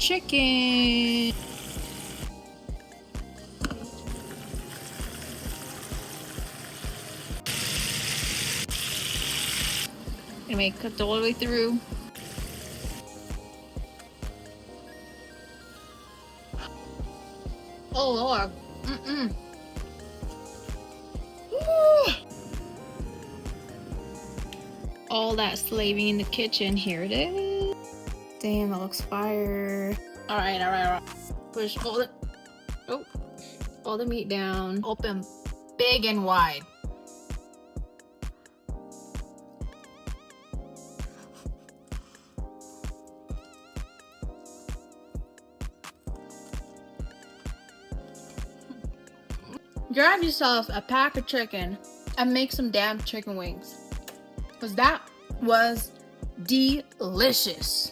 chicken. Anyway, cooked all the way through. Oh Lord. All that slaving in the kitchen. Here it is. Damn, that looks fire. Alright. Push all the meat down. Open big and wide. Grab yourself a pack of chicken and make some damn chicken wings. Because that was delicious.